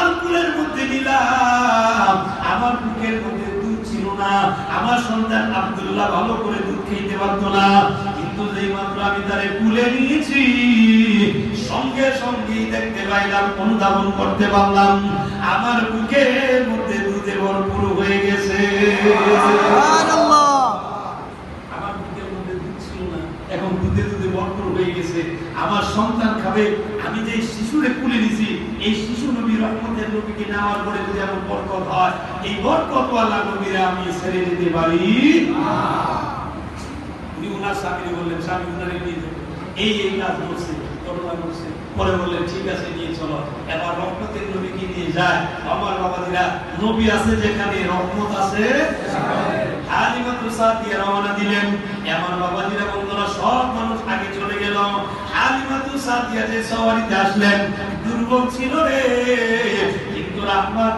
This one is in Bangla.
আমার কুলের মধ্যে নিলাম, আমার বুকের মধ্যে দুধ ছিল না, আমার সন্তান আব্দুল্লাহ ভালো করে দুধ খেতে পারতো না, কিন্তু যেই মাত্র আমি তারে কুলে নিয়েছি সঙ্গে সঙ্গেই দেখতে পাইলাম, অনুধাবন করতে পারলাম আমার বুকের মধ্যে দুধে ভরপুর হয়ে গেছে। সুবহানাল্লাহ। আমার বুকের মধ্যে দুধ ছিল না, এখন দুধে দুধে ভরপুর হয়ে গেছে, আমার সন্তান খাবে। আমি যে শিশুরে কুলে নিছি, এই শিশু নবী রহমতের নবীকে নেওয়ার পরে যদি এমন বরকত হয়, এই বরকত ওয়ালা নবীরা আমি ছেড়ে দিতে পারি না। উনি ওনার স্বামীকে বললেন, স্বামী উনারে নিয়ে যাবে, এই কাজ করছে, করোনা করছে। পরে বললেন ঠিক আছে নিয়ে চলো। এবার রহমতের নবীকে নিয়ে যায়। আমার বাবাজিরা, নবী আছে যেখানে রহমত আছে সেখানে। হালিমাতুস সাদিয়া রওনা দিলেন। আমার বাবাজিরা, বন্ধুরা, সব মানুষ আগে চলে গেল। হালিমাতুস সাদিয়া যে সওয়ারিতে আসলেন, দুর্বল ছিল রে, কিন্তু রাহমাত